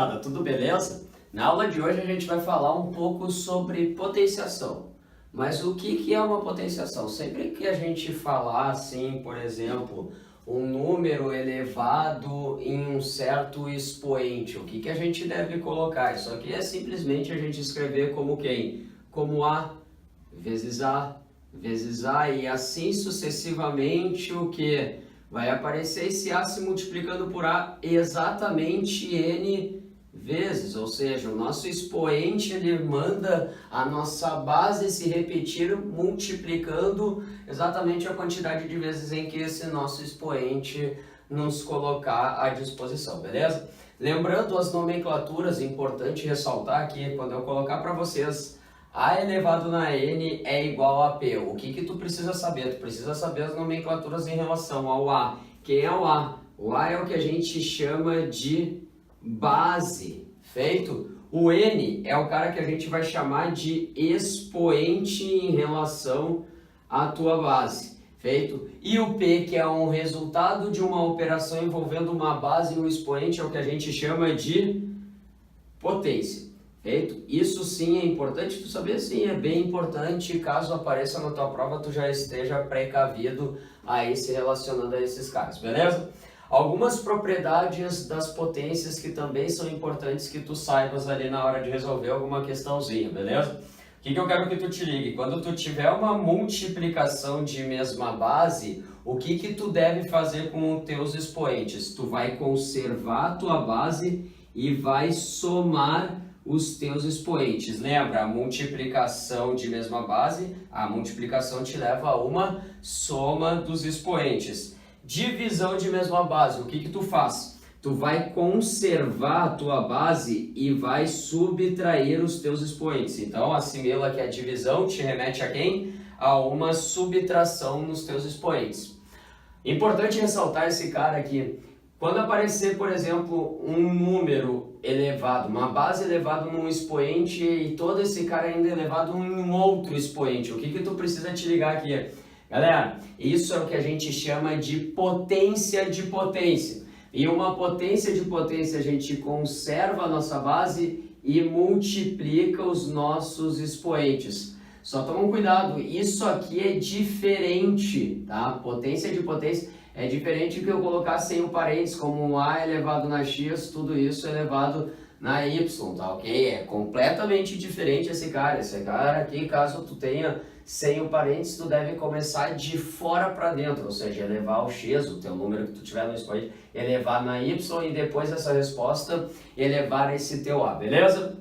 gurizada, tudo beleza? Na aula de hoje a gente vai falar um pouco sobre potenciação. Mas o que é uma potenciação? Sempre que a gente falar assim, por exemplo, um número elevado em um certo expoente, o que a gente deve colocar? Isso aqui é simplesmente a gente escrever como quem? Como A vezes A vezes A e assim sucessivamente o que? Vai aparecer esse A se multiplicando por A exatamente N vezes, ou seja, o nosso expoente ele manda a nossa base se repetir multiplicando exatamente a quantidade de vezes em que esse nosso expoente nos colocar à disposição, beleza? Lembrando as nomenclaturas, é importante ressaltar que quando eu colocar para vocês A elevado na N é igual a P. O que tu precisa saber? Tu precisa saber as nomenclaturas em relação ao A. Quem é o A? O A é o que a gente chama de base, feito? O N é o cara que a gente vai chamar de expoente em relação à tua base, feito? E o P, que é um resultado de uma operação envolvendo uma base e um expoente, é o que a gente chama de potência. Feito? Isso sim é importante tu saber, sim, é bem importante, caso apareça na tua prova tu já esteja precavido aí se relacionando a esses caras, beleza? Algumas propriedades das potências que também são importantes que tu saibas ali na hora de resolver alguma questãozinha, beleza? O que eu quero que tu te ligue? Quando tu tiver uma multiplicação de mesma base, o que tu deve fazer com os teus expoentes? Tu vai conservar a tua base e vai somar os teus expoentes. Lembra, a multiplicação de mesma base, a multiplicação te leva a uma soma dos expoentes. Divisão de mesma base, o que tu faz? Tu vai conservar a tua base e vai subtrair os teus expoentes. Então, assimila que a divisão te remete a quem? A uma subtração nos teus expoentes. Importante ressaltar esse cara aqui. Quando aparecer, por exemplo, um número elevado, uma base elevada num expoente e todo esse cara ainda elevado em um outro expoente, o que tu precisa te ligar aqui? Galera, isso é o que a gente chama de potência de potência. E uma potência de potência a gente conserva a nossa base e multiplica os nossos expoentes. Só toma um cuidado, isso aqui é diferente, tá? Potência de potência é diferente do que eu colocar sem o parênteses, como A elevado na X, tudo isso elevado na Y, tá ok? É completamente diferente esse cara. Esse cara aqui, caso tu tenha sem o parênteses, tu deve começar de fora para dentro, ou seja, elevar o X, o teu número que tu tiver no expoente, elevar na Y e depois essa resposta elevar esse teu A, beleza?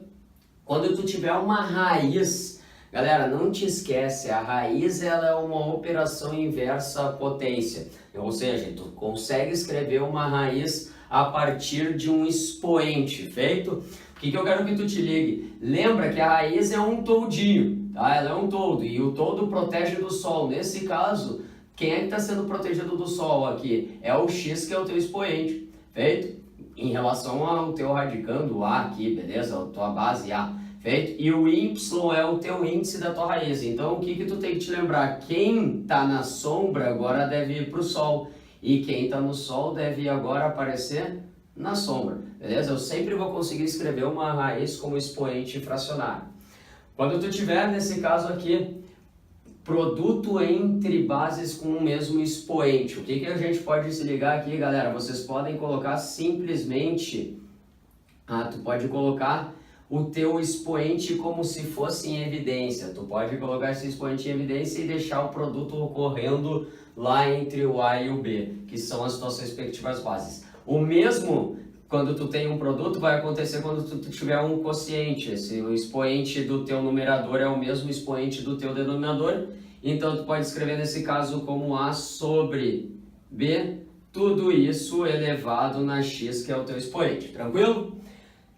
Quando tu tiver uma raiz, galera, não te esquece, a raiz ela é uma operação inversa à potência, ou seja, tu consegue escrever uma raiz a partir de um expoente, feito? O que eu quero que tu te ligue? Lembra que a raiz é um toldinho, tá? Ela é um toldo e o toldo protege do sol. Nesse caso, quem é que está sendo protegido do sol aqui? É o X, que é o teu expoente, feito? Em relação ao teu radicando A aqui, beleza? A tua base A. Feito? E o Y é o teu índice da tua raiz. Então, o que tu tem que te lembrar? Quem está na sombra agora deve ir para o sol. E quem está no sol deve agora aparecer na sombra. Beleza? Eu sempre vou conseguir escrever uma raiz como expoente fracionário. Quando tu tiver, nesse caso aqui, produto entre bases com o mesmo expoente. O que a gente pode se ligar aqui, galera? Vocês podem colocar simplesmente... tu pode colocar o teu expoente como se fosse em evidência. Tu pode colocar esse expoente em evidência e deixar o produto ocorrendo lá entre o A e o B, que são as tuas respectivas bases. O mesmo, quando tu tem um produto, vai acontecer quando tu tiver um quociente. O expoente do teu numerador é o mesmo expoente do teu denominador. Então, tu pode escrever nesse caso como A sobre B, tudo isso elevado na X, que é o teu expoente. Tranquilo?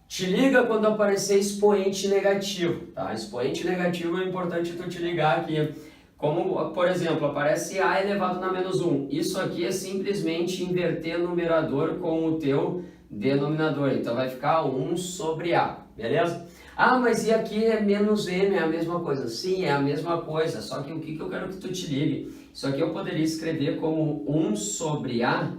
Te liga quando aparecer expoente negativo, tá? Expoente negativo é importante tu te ligar aqui. Como, por exemplo, aparece A elevado na menos 1. Isso aqui é simplesmente inverter o numerador com o teu denominador. Então vai ficar 1 sobre A, beleza? Ah, mas e aqui é menos M, é a mesma coisa? Sim, é a mesma coisa, só que o que eu quero que tu te ligue? Isso aqui eu poderia escrever como 1 sobre A,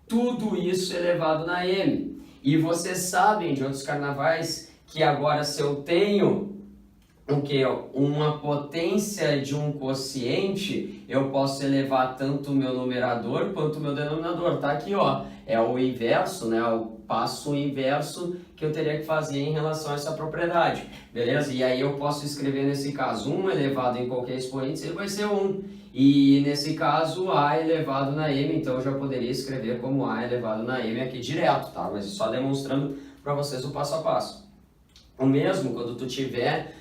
tudo isso elevado na M. E vocês sabem de outros carnavais que agora se eu tenho o que? Uma potência de um quociente, eu posso elevar tanto o meu numerador quanto o meu denominador. Tá aqui, ó. É o inverso, né? O passo inverso que eu teria que fazer em relação a essa propriedade. Beleza? E aí eu posso escrever nesse caso 1 elevado em qualquer expoente, ele vai ser 1. E nesse caso, A elevado na M, então eu já poderia escrever como A elevado na M aqui direto, tá? Mas só demonstrando para vocês o passo a passo. O mesmo quando tu tiver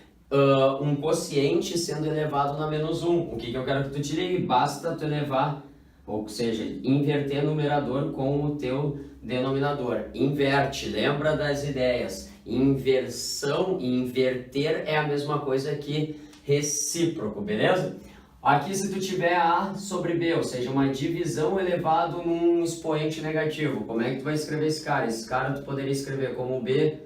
um quociente sendo elevado na menos 1. O que eu quero que tu tire? Basta tu elevar, ou seja, inverter o numerador com o teu denominador. Inverte, lembra das ideias. Inversão e inverter é a mesma coisa que recíproco, beleza? Aqui se tu tiver A sobre B, ou seja, uma divisão elevado num expoente negativo, como é que tu vai escrever esse cara? Esse cara tu poderia escrever como B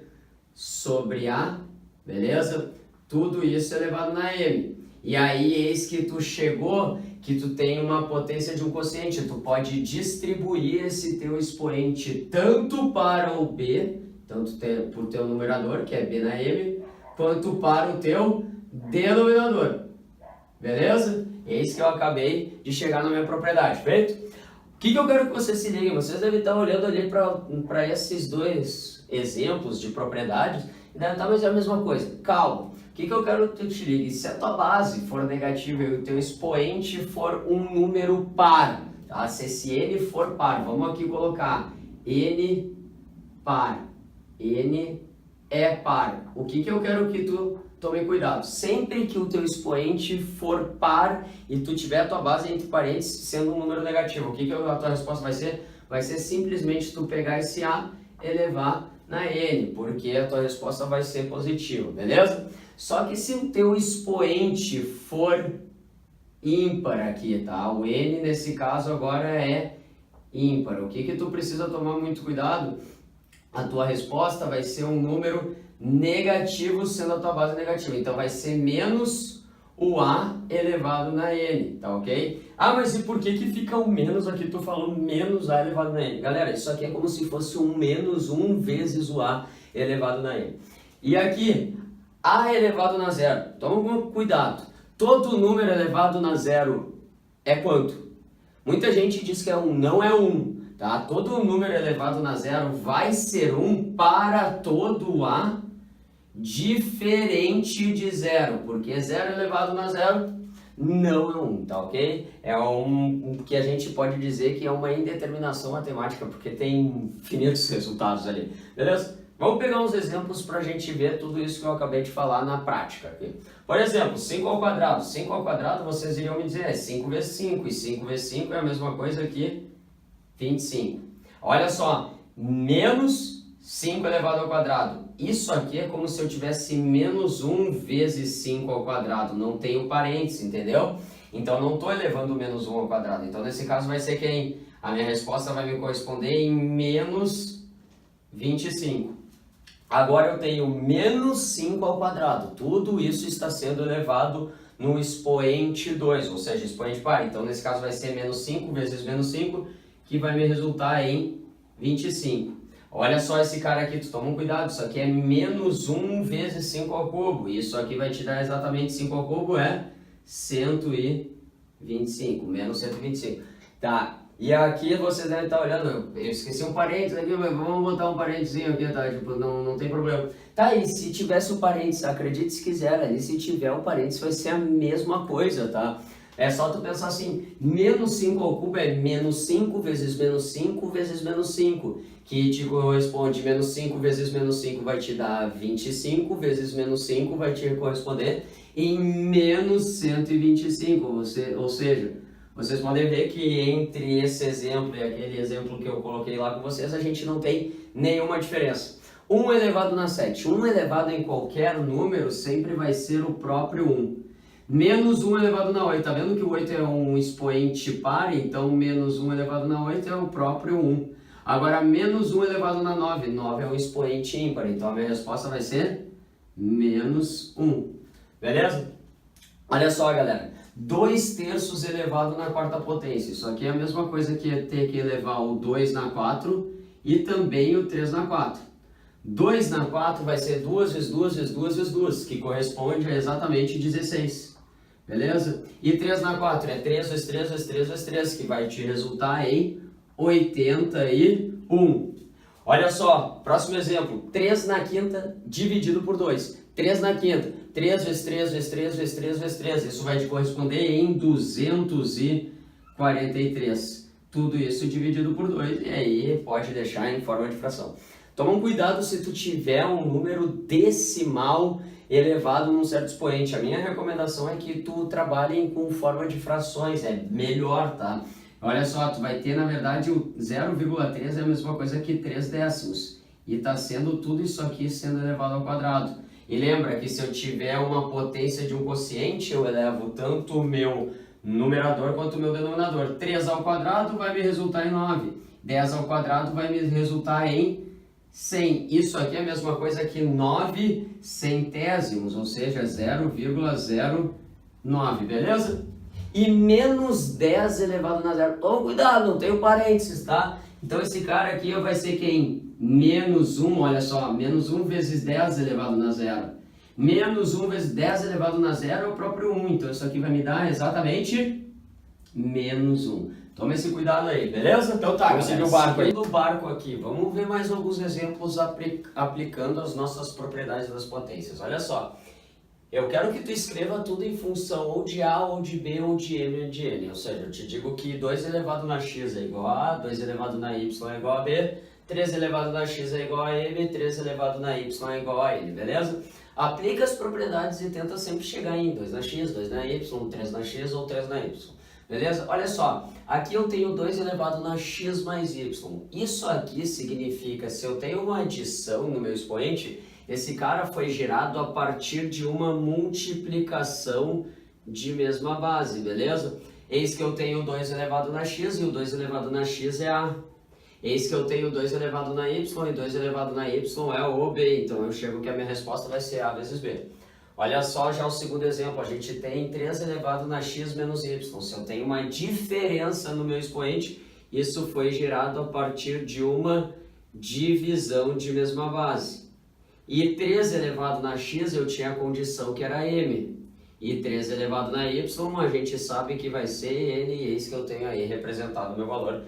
sobre A, beleza? Tudo isso elevado na M. E aí, eis que tu chegou, que tu tem uma potência de um quociente. Tu pode distribuir esse teu expoente tanto para o B, tanto por teu numerador, que é B na M, quanto para o teu denominador. Beleza? Eis que eu acabei de chegar na minha propriedade, feito? O que eu quero que vocês se liguem? Vocês devem estar olhando ali para esses dois exemplos de propriedades e devem estar, mas é a mesma coisa. Calma. O que eu quero que tu te ligue? Se a tua base for negativa e o teu expoente for um número par, tá? Se esse n for par, vamos aqui colocar n par, n é par. O que eu quero que tu tome cuidado? Sempre que o teu expoente for par e tu tiver a tua base entre parênteses sendo um número negativo, o que a tua resposta vai ser? Vai ser simplesmente tu pegar esse a, elevar na n, porque a tua resposta vai ser positiva, beleza? Só que se o teu expoente for ímpar aqui, tá? O n nesse caso agora é ímpar. O que tu precisa tomar muito cuidado? A tua resposta vai ser um número negativo sendo a tua base negativa. Então vai ser menos o a elevado na n, tá ok? Ah, mas e por que fica o menos aqui? Tu falou menos a elevado na n. Galera, isso aqui é como se fosse um menos 1 vezes o a elevado na n. E aqui, a elevado na zero. Toma cuidado. Todo número elevado na zero é quanto? Muita gente diz que é 1. Não é 1. Tá? Todo número elevado na zero vai ser 1 para todo a diferente de zero. Porque 0 elevado na zero não é 1, tá ok? É um que a gente pode dizer que é uma indeterminação matemática, porque tem infinitos resultados ali. Beleza? Vamos pegar uns exemplos para a gente ver tudo isso que eu acabei de falar na prática aqui. Por exemplo, 5 ao quadrado. 5 ao quadrado, vocês iriam me dizer, é 5 vezes 5. E 5 vezes 5 é a mesma coisa que 25. Olha só, menos 5 elevado ao quadrado. Isso aqui é como se eu tivesse menos 1 vezes 5 ao quadrado. Não tenho parênteses, entendeu? Então não estou elevando menos 1 ao quadrado. Então nesse caso vai ser quem? A minha resposta vai me corresponder em menos 25. Agora eu tenho menos 5 ao quadrado. Tudo isso está sendo elevado no expoente 2, ou seja, expoente par. Então nesse caso vai ser menos 5 vezes menos 5, que vai me resultar em 25. Olha só esse cara aqui, tu toma um cuidado, isso aqui é menos 1 vezes 5 ao cubo. Isso aqui vai te dar exatamente 5 ao cubo, é 125, menos 125. Tá, e aqui vocês devem estar olhando, eu esqueci um parênteses aqui, mas vamos botar um parênteses aqui, tá? Tipo, não tem problema. Tá, e se tivesse o parênteses, acredite se quiser, ali se tiver o parênteses vai ser a mesma coisa, tá? É só tu pensar assim, menos 5 ao cubo é menos 5 vezes menos 5 vezes menos 5, que te corresponde menos 5 vezes menos 5 vai te dar 25, vezes menos 5 vai te corresponder em menos 125, ou seja, vocês podem ver que entre esse exemplo e aquele exemplo que eu coloquei lá com vocês, a gente não tem nenhuma diferença. 1 elevado na 7, 1 elevado em qualquer número sempre vai ser o próprio 1. Menos 1 elevado na 8, tá vendo que o 8 é um expoente par, então menos 1 elevado na 8 é o próprio 1. Agora, menos 1 elevado na 9, 9 é um expoente ímpar, então a minha resposta vai ser menos 1. Beleza? Olha só, galera, 2 terços elevado na quarta potência. Isso aqui é a mesma coisa que ter que elevar o 2 na 4 e também o 3 na 4. 2 na 4 vai ser 2 vezes 2 vezes 2 vezes 2, que corresponde a exatamente 16. Beleza? E 3 na 4 é 3 vezes 3 vezes 3 vezes 3, que vai te resultar em 81. Olha só, próximo exemplo, 3 na quinta dividido por 2. 3 na quinta, 3 vezes 3 vezes 3 vezes 3 vezes 3. Isso vai te corresponder em 243. Tudo isso dividido por 2, e aí pode deixar em forma de fração. Toma um cuidado se tu tiver um número decimal elevado num certo expoente. A minha recomendação é que tu trabalhe com forma de frações, é melhor, tá? Olha só, tu vai ter, na verdade, o 0,3 é a mesma coisa que 3 décimos. E está sendo tudo isso aqui sendo elevado ao quadrado. E lembra que se eu tiver uma potência de um quociente, eu elevo tanto o meu numerador quanto o meu denominador. 3 ao quadrado vai me resultar em 9. 10 ao quadrado vai me resultar em 100. Isso aqui é a mesma coisa que 9 centésimos, ou seja, 0,09, beleza? E menos 10 elevado a zero. Toma cuidado, não tem o parênteses, tá? Então esse cara aqui vai ser quem? Menos 1, olha só, menos 1 vezes 10 elevado a zero. Menos 1 vezes 10 elevado a zero é o próprio 1, então isso aqui vai me dar exatamente menos 1. Toma esse cuidado aí, beleza? Então tá, vamos seguir o barco aí. Do barco aqui, vamos ver mais alguns exemplos aplicando as nossas propriedades das potências. Olha só, eu quero que tu escreva tudo em função ou de A, ou de B, ou de M, ou de N. Ou seja, eu te digo que 2 elevado na x é igual a A, 2 elevado na y é igual a B, 3 elevado na x é igual a M, 3 elevado na y é igual a N, beleza? Aplica as propriedades e tenta sempre chegar em 2 na x, 2 na y, 3 na x ou 3 na y. Beleza? Olha só, aqui eu tenho 2 elevado na x mais y. Isso aqui significa, se eu tenho uma adição no meu expoente, esse cara foi gerado a partir de uma multiplicação de mesma base, beleza? Eis que eu tenho 2 elevado na x e o 2 elevado na x é A. Eis que eu tenho 2 elevado na y e 2 elevado na y é o B. Então eu chego que a minha resposta vai ser A vezes B. Olha só já o segundo exemplo, a gente tem 3 elevado na x menos y. Se eu tenho uma diferença no meu expoente, isso foi gerado a partir de uma divisão de mesma base. E 3 elevado na x eu tinha a condição que era m. E 3 elevado na y a gente sabe que vai ser n, e eis que eu tenho aí representado o meu valor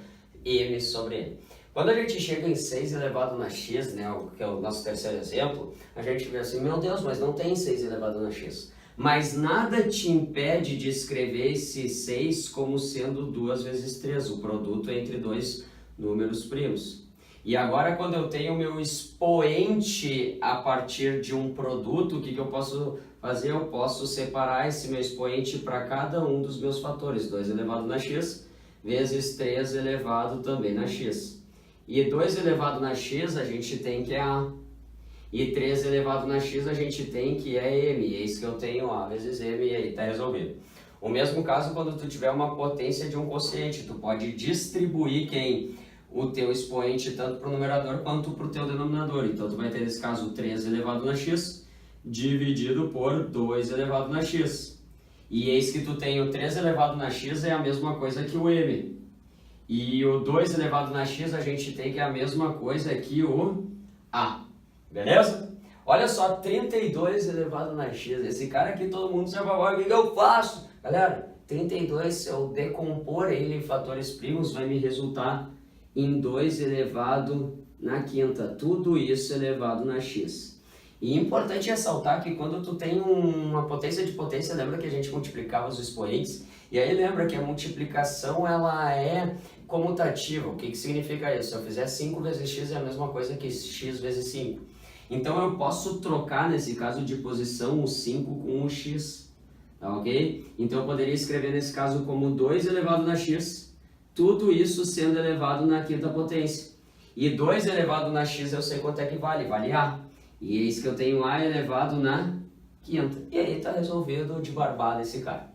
m sobre n. Quando a gente chega em 6 elevado na x, né, que é o nosso terceiro exemplo, a gente vê assim, meu Deus, mas não tem 6 elevado na x. Mas nada te impede de escrever esse 6 como sendo 2 vezes 3, o produto entre dois números primos. E agora quando eu tenho o meu expoente a partir de um produto, o que eu posso fazer? Eu posso separar esse meu expoente para cada um dos meus fatores, 2 elevado na x vezes 3 elevado também na x. E 2 elevado na x a gente tem que é A. E 3 elevado na x a gente tem que é M. E eis que eu tenho A vezes M e aí está resolvido. O mesmo caso quando tu tiver uma potência de um quociente. Tu pode distribuir o teu expoente tanto para o numerador quanto para o teu denominador. Então tu vai ter nesse caso 3 elevado na x dividido por 2 elevado na x. E eis que tu tem o 3 elevado na x é a mesma coisa que o M. E o 2 elevado na x a gente tem que é a mesma coisa que o A. Beleza? Olha só, 32 elevado na x. Esse cara aqui todo mundo sabe agora o que eu faço. Galera, 32, se eu decompor ele em fatores primos, vai me resultar em 2 elevado na quinta. Tudo isso elevado na x. E é importante ressaltar que quando tu tem uma potência de potência, lembra que a gente multiplicava os expoentes? E aí lembra que a multiplicação ela é comutativa. O que significa isso? Se eu fizer 5 vezes x é a mesma coisa que x vezes 5. Então eu posso trocar, nesse caso de posição, o 5 com o x. Tá ok? Então eu poderia escrever nesse caso como 2 elevado na x, tudo isso sendo elevado na quinta potência. E 2 elevado na x eu sei quanto é que vale, vale A. E eis que eu tenho A elevado na quinta. E aí está resolvido de barbada esse cara.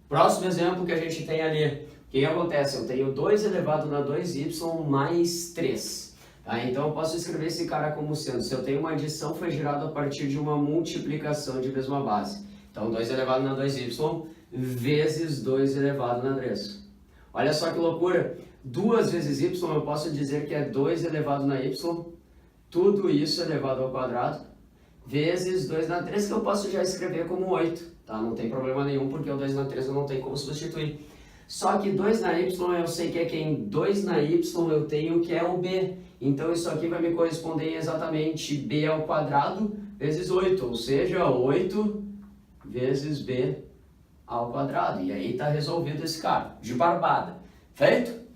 Próximo exemplo que a gente tem ali. O que acontece? Eu tenho 2 elevado na 2y mais 3. Tá? Então eu posso escrever esse cara como sendo, se eu tenho uma adição, foi gerado a partir de uma multiplicação de mesma base. Então 2 elevado na 2y vezes 2 elevado na 3. Olha só que loucura. 2 vezes y, eu posso dizer que é 2 elevado na y, tudo isso elevado ao quadrado, vezes 2 na 3, que eu posso já escrever como 8, tá? Não tem problema nenhum, porque o 2 na 3 eu não tenho como substituir. Só que 2 na y eu sei que é quem? 2 na y eu tenho que é o b. Então isso aqui vai me corresponder exatamente b ao quadrado vezes 8, ou seja, 8 vezes b ao quadrado. E aí está resolvido esse cara, de barbada. Feito?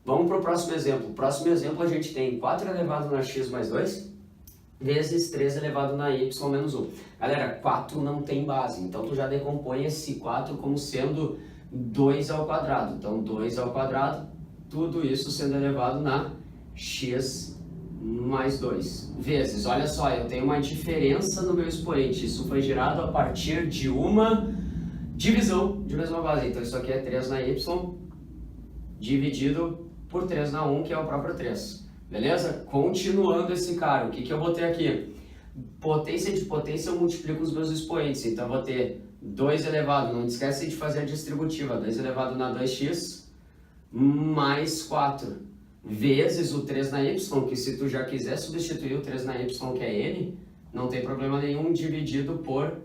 Vamos para o próximo exemplo. O próximo exemplo a gente tem 4 elevado na x mais 2 vezes 3 elevado na y menos 1. Galera, 4 não tem base, então tu já decompõe esse 4 como sendo 2 ao quadrado. Então 2 ao quadrado, tudo isso sendo elevado na x mais 2 vezes. Olha só, eu tenho uma diferença no meu expoente. Isso foi gerado a partir de uma divisão de mesma base. Então isso aqui é 3 na y dividido por 3 na 1, que é o próprio 3. Beleza? Continuando esse cara, o que eu vou ter aqui? Potência de potência eu multiplico os meus expoentes. Então eu vou ter 2 elevado, não esquece de fazer a distributiva, 2 elevado na 2x mais 4, vezes o 3 na y, que se tu já quiser substituir o 3 na y, que é n, não tem problema nenhum, dividido por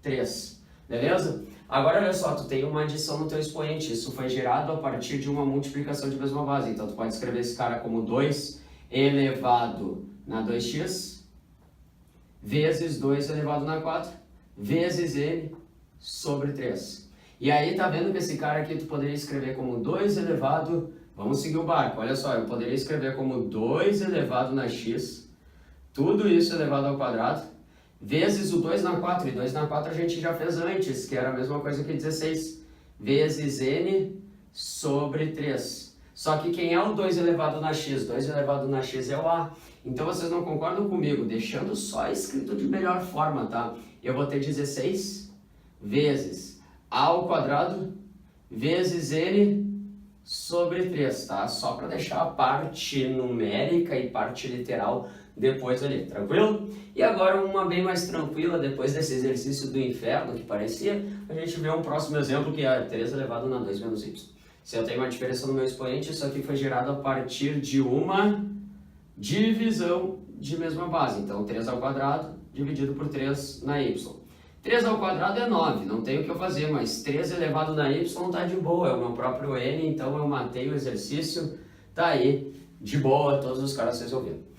3. Beleza? Agora olha só, tu tem uma adição no teu expoente, isso foi gerado a partir de uma multiplicação de mesma base. Então tu pode escrever esse cara como 2 elevado na 2x vezes 2 elevado na 4 vezes n sobre 3. E aí tá vendo que esse cara aqui tu poderia escrever como 2 elevado, vamos seguir o barco, olha só, eu poderia escrever como 2 elevado na x, tudo isso elevado ao quadrado, vezes o 2 na 4, e 2 na 4 a gente já fez antes, que era a mesma coisa que 16, vezes n sobre 3. Só que quem é o 2 elevado na x? 2 elevado na x é o a. Então vocês não concordam comigo, deixando só escrito de melhor forma, tá? Eu vou ter 16 vezes a ao quadrado vezes n sobre 3, tá? Só para deixar a parte numérica e parte literal depois ali, tranquilo? E agora uma bem mais tranquila, depois desse exercício do inferno que parecia, a gente vê um próximo exemplo que é 3 elevado na 2 menos y. Se eu tenho uma diferença no meu expoente, isso aqui foi gerado a partir de uma divisão de mesma base. Então 3 ao quadrado dividido por 3 na y. 3 ao quadrado é 9, não tem o que eu fazer, mas 3 elevado na y tá de boa, é o meu próprio n, então eu matei o exercício, tá aí, de boa, todos os caras resolvidos.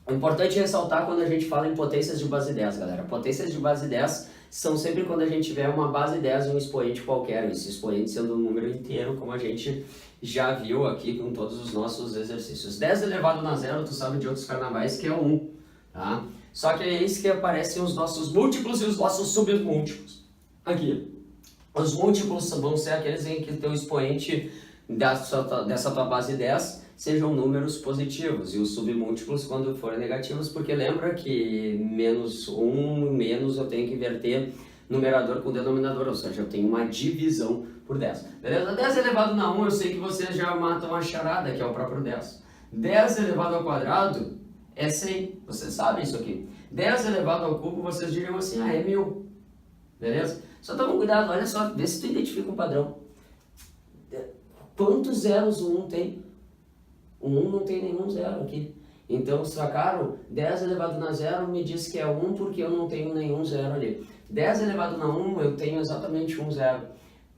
O importante é ressaltar quando a gente fala em potências de base 10, galera. Potências de base 10 são sempre quando a gente tiver uma base 10 e um expoente qualquer, esse expoente sendo um número inteiro, como a gente já viu aqui com todos os nossos exercícios. 10 elevado na 0, tu sabe de outros carnavais, que é 1, tá? Só que é isso que aparecem os nossos múltiplos e os nossos submúltiplos. Aqui. Os múltiplos vão ser aqueles em que o teu expoente dessa tua base 10 sejam números positivos, e os submúltiplos quando forem negativos, porque lembra que menos 1, menos eu tenho que inverter numerador com denominador, ou seja, eu tenho uma divisão por 10. Beleza? 10 elevado na 1, eu sei que vocês já matam a charada, que é o próprio 10. 10 elevado ao quadrado é 100, vocês sabem isso aqui. 10 elevado ao cubo, vocês diriam assim, é 1000. Beleza? Só toma cuidado, olha só, vê se tu identifica um padrão. Quantos zeros o 1 tem? O 1 não tem nenhum zero aqui. Então, sacaram? 10 elevado na 0 me diz que é 1 porque eu não tenho nenhum zero ali. 10 elevado na 1 eu tenho exatamente um zero.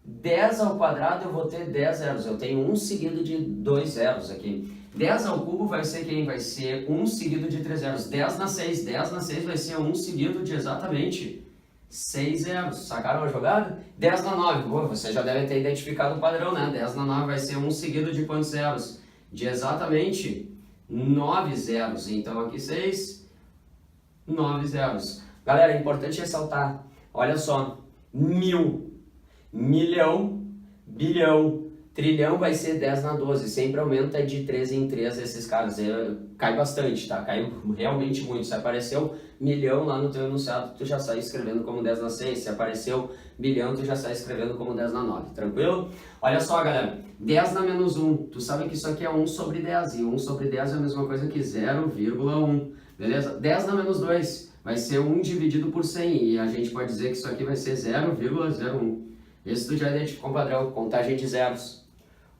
10 ao quadrado eu vou ter 10 zeros. Eu tenho 1 seguido de 2 zeros aqui. 10 ao cubo vai ser quem? Vai ser 1 seguido de 3 zeros. 10 na 6. 10 na 6 vai ser 1 seguido de exatamente 6 zeros. Sacaram a jogada? 10 na 9. Pô, você já deve ter identificado o padrão, né? 10 na 9 vai ser 1 seguido de quantos zeros? De exatamente 9 zeros. Então aqui 6, 9 zeros. Galera, é importante ressaltar, olha só, 1000, milhão, bilhão, trilhão vai ser 10 na 12, sempre aumenta de 3 em 3 esses caras, cai bastante, tá? Cai realmente muito. Se apareceu milhão lá no teu enunciado, tu já sai escrevendo como 10 na 6, se apareceu bilhão, tu já sai escrevendo como 10 na 9, tranquilo? Olha só, galera, 10 na menos 1, tu sabe que isso aqui é 1 sobre 10, e 1 sobre 10 é a mesma coisa que 0,1, beleza? 10 na menos 2 vai ser 1 dividido por 100, e a gente pode dizer que isso aqui vai ser 0,01. Esse tu já identificou um padrão, contagem de zeros.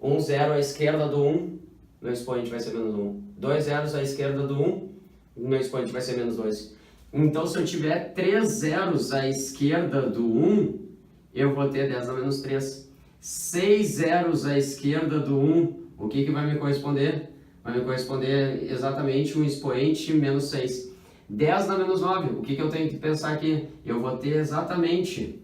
Um zero à esquerda do 1, meu expoente vai ser menos 1. Dois zeros à esquerda do 1, meu expoente vai ser menos 2. Então, se eu tiver 3 zeros à esquerda do 1, eu vou ter 10 a menos 3. 6 zeros à esquerda do 1, o que vai me corresponder? Vai me corresponder exatamente um expoente menos 6. 10 na menos 9, o que eu tenho que pensar aqui? Eu vou ter exatamente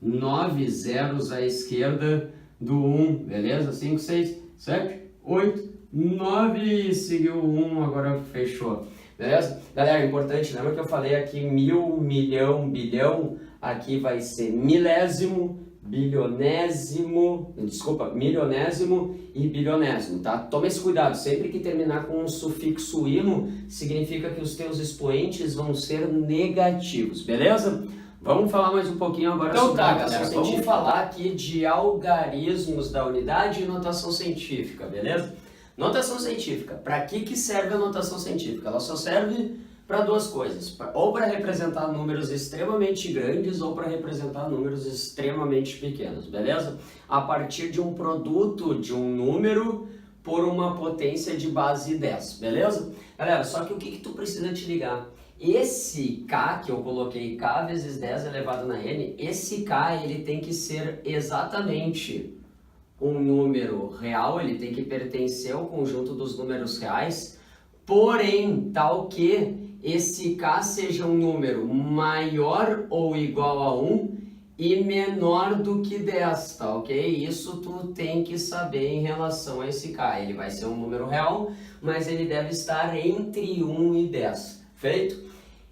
9 zeros à esquerda do 1, beleza? 5, 6, 7, 8, 9, seguiu o 1, agora fechou. Beleza? Galera, importante, lembra que eu falei aqui mil, milhão, bilhão? Aqui vai ser milésimo, bilionésimo, desculpa, milionésimo e bilionésimo, tá? Toma esse cuidado, sempre que terminar com um sufixo imo, significa que os teus expoentes vão ser negativos, beleza? Vamos falar mais um pouquinho agora Então sobre tá, notação galera, científica. vamos Falar aqui de algarismos da unidade e notação científica, beleza? Notação científica. Para que serve a notação científica? Ela só serve para duas coisas, ou para representar números extremamente grandes ou para representar números extremamente pequenos, beleza? A partir de um produto de um número por uma potência de base 10, beleza? Galera, só que o que tu precisa te ligar? Esse K que eu coloquei, K vezes 10 elevado na N, esse K ele tem que ser exatamente um número real, ele tem que pertencer ao conjunto dos números reais, porém, tal que esse K seja um número maior ou igual a 1 e menor do que 10, tá ok? Isso tu tem que saber em relação a esse K. Ele vai ser um número real, mas ele deve estar entre 1 e 10, feito?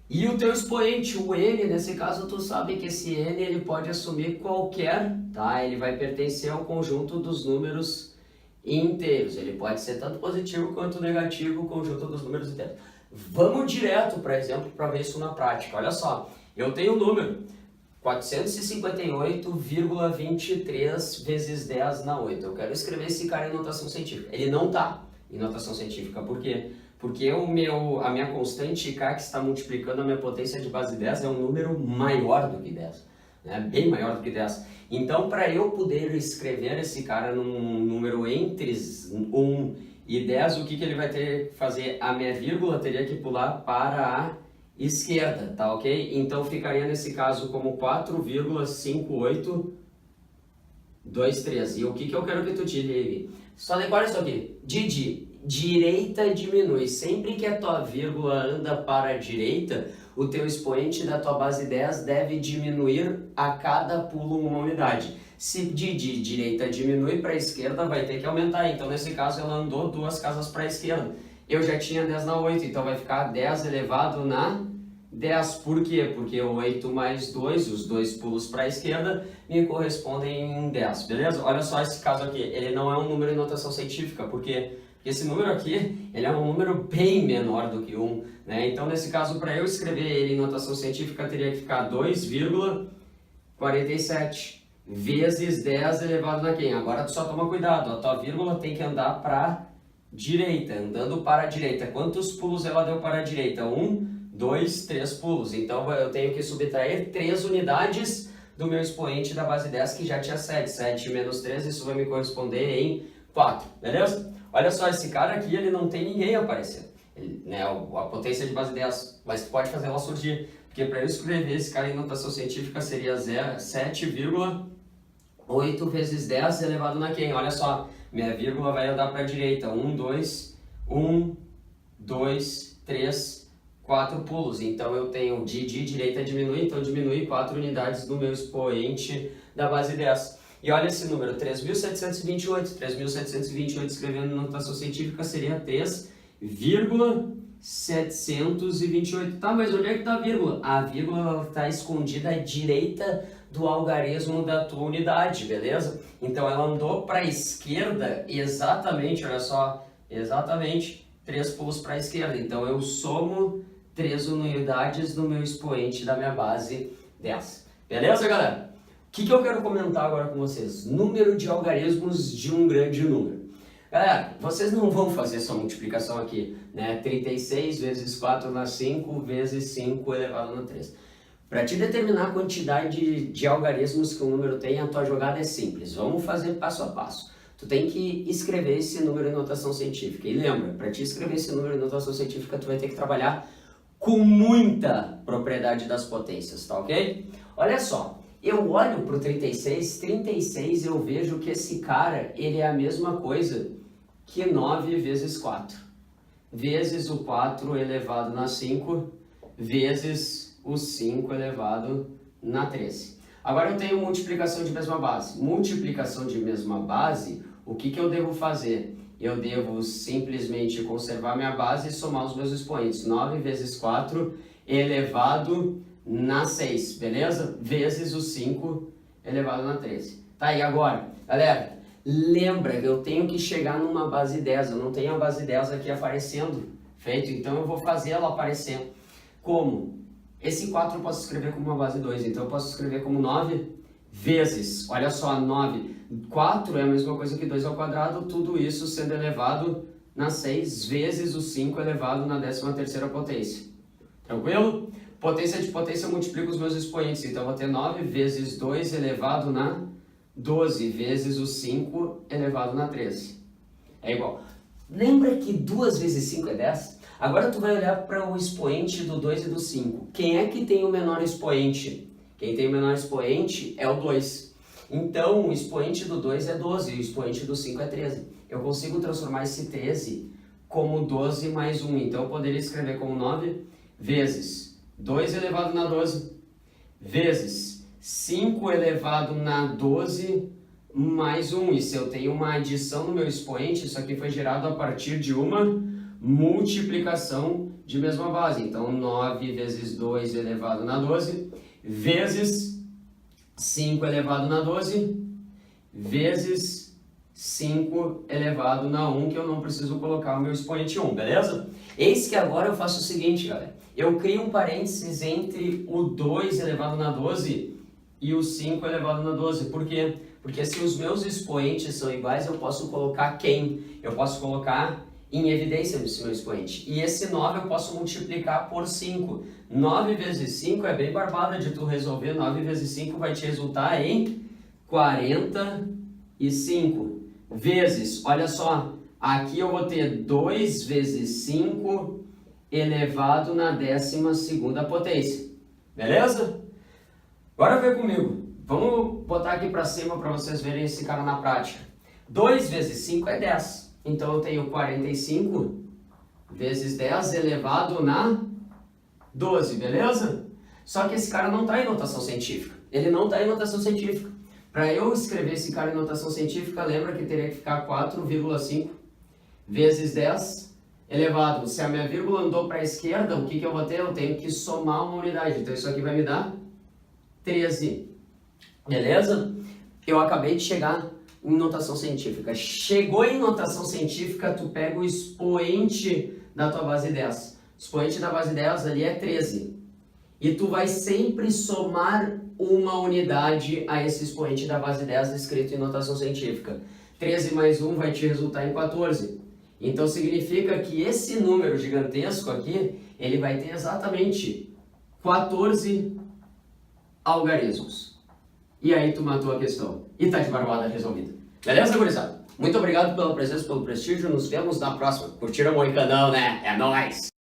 E o teu expoente, o N, nesse caso tu sabe que esse N ele pode assumir qualquer, tá? Ele vai pertencer ao conjunto dos números inteiros. Ele pode ser tanto positivo quanto negativo, o conjunto dos números inteiros. Vamos direto, por exemplo, para ver isso na prática. Olha só, eu tenho o número 458,23 vezes 10 na 8. Eu quero escrever esse cara em notação científica. Ele não está em notação científica. Por quê? Porque a minha constante K que está multiplicando a minha potência de base 10 é um número maior do que 10, né? Bem maior do que 10. Então, para eu poder escrever esse cara num número entre 1 e 10, o que ele vai ter que fazer? A minha vírgula teria que pular para a esquerda, tá ok? Então, ficaria nesse caso como 4,5823. E o que eu quero que tu te ligue? Só decora isso aqui. Direita diminui. Sempre que a tua vírgula anda para a direita, o teu expoente da tua base 10 deve diminuir a cada pulo uma unidade. Se de direita diminui para a esquerda, vai ter que aumentar. Então, nesse caso, ela andou 2 casas para a esquerda. Eu já tinha 10 na 8, então vai ficar 10 elevado na 10. Por quê? Porque 8 mais 2, os 2 pulos para a esquerda, me correspondem em 10, beleza? Olha só esse caso aqui, ele não é um número em notação científica, porque esse número aqui, ele é um número bem menor do que 1, né? Então, nesse caso, para eu escrever ele em notação científica, teria que ficar 2,47 vezes 10 elevado na quem? Agora tu só toma cuidado, a tua vírgula tem que andar para direita, andando para a direita. Quantos pulos ela deu para a direita? 1, 2, 3 pulos. Então, eu tenho que subtrair 3 unidades do meu expoente da base 10, que já tinha 7. 7 menos 3, isso vai me corresponder em 4, beleza? Olha só, esse cara aqui, ele não tem ninguém aparecendo, né? A potência de base 10, mas tu pode fazer ela surgir, porque para eu escrever esse cara em notação científica seria 7,8 vezes 10 elevado na quem? Olha só, minha vírgula vai andar para a direita, 1, 2, 3, 4 pulos, então eu tenho de direita diminui, então diminui 4 unidades do meu expoente da base 10. E olha esse número, 3.728. 3.728 escrevendo em notação científica seria 3,728. Tá, mas onde é que está a vírgula? A vírgula está escondida à direita do algarismo da tua unidade, beleza? Então ela andou para a esquerda exatamente, olha só, exatamente 3 pulos para a esquerda. Então eu somo 3 unidades do meu expoente da minha base 10. Beleza, galera? O que eu quero comentar agora com vocês? Número de algarismos de um grande número. Galera, vocês não vão fazer essa multiplicação aqui, né? 36 vezes 4 na 5 vezes 5 elevado na 3. Para te determinar a quantidade de algarismos que um número tem, a tua jogada é simples. Vamos fazer passo a passo. Tu tem que escrever esse número em notação científica. E lembra, para te escrever esse número em notação científica, tu vai ter que trabalhar com muita propriedade das potências, tá ok? Olha só, eu olho para o 36 eu vejo que esse cara, ele é a mesma coisa que 9 vezes 4, vezes o 4 elevado na 5, vezes o 5 elevado na 13. Agora eu tenho multiplicação de mesma base. Multiplicação de mesma base, o que eu devo fazer? Eu devo simplesmente conservar minha base e somar os meus expoentes. 9 vezes 4 elevado na 6, beleza? Vezes o 5 elevado na 13. Tá aí agora, galera, lembra que eu tenho que chegar numa base 10, eu não tenho a base 10 aqui aparecendo, feito? Então eu vou fazer ela aparecer. Como? Esse 4 eu posso escrever como uma base 2, então eu posso escrever como 9 vezes, olha só, 9, 4 é a mesma coisa que 2 ao quadrado, tudo isso sendo elevado na 6 vezes o 5 elevado na 13ª potência. Tranquilo? Potência de potência, eu multiplico os meus expoentes, então eu vou ter 9 vezes 2 elevado na 12 vezes o 5 elevado na 13. É igual. Lembra que 2 vezes 5 é 10? Agora tu vai olhar para o expoente do 2 e do 5. Quem é que tem o menor expoente? Quem tem o menor expoente é o 2. Então o expoente do 2 é 12 e o expoente do 5 é 13. Eu consigo transformar esse 13 como 12 mais 1. Então eu poderia escrever como 9 vezes 2 elevado na 12 vezes 5 elevado na 12 mais 1. E se eu tenho uma adição no meu expoente, isso aqui foi gerado a partir de uma multiplicação de mesma base. Então 9 vezes 2 elevado na 12 vezes 5 elevado na 12 vezes 5 elevado na 1, que eu não preciso colocar o meu expoente 1, beleza? Eis que agora eu faço o seguinte, galera. Eu crio um parênteses entre o 2 elevado na 12 e o 5 elevado na 12. Por quê? Porque se os meus expoentes são iguais, eu posso colocar quem? Eu posso colocar em evidência esse meu expoente. E esse 9 eu posso multiplicar por 5. 9 vezes 5 é bem barbada de tu resolver. 9 vezes 5 vai te resultar em 45. Vezes, olha só, aqui eu vou ter 2 vezes 5 elevado na 12ª potência. Beleza? Agora vem comigo. Vamos botar aqui para cima para vocês verem esse cara na prática. 2 vezes 5 é 10. Então eu tenho 45 vezes 10 elevado na 12, beleza? Só que esse cara não está em notação científica. Ele não está em notação científica. Para eu escrever esse cara em notação científica, lembra que teria que ficar 4,5 vezes 10 elevado. Se a minha vírgula andou para a esquerda, o que eu vou ter? Eu tenho que somar uma unidade. Então isso aqui vai me dar 13. Beleza? Eu acabei de chegar em notação científica. Chegou em notação científica, tu pega o expoente da tua base 10. O expoente da base 10 ali é 13. E tu vai sempre somar uma unidade a esse expoente da base 10 escrito em notação científica. 13 mais 1 vai te resultar em 14. Então significa que esse número gigantesco aqui, ele vai ter exatamente 14 algarismos. E aí tu matou a questão. E tá de barbada resolvida. Beleza, gurizada? Muito obrigado pela presença, pelo prestígio. Nos vemos na próxima. Curtiram o canal, né? É nóis!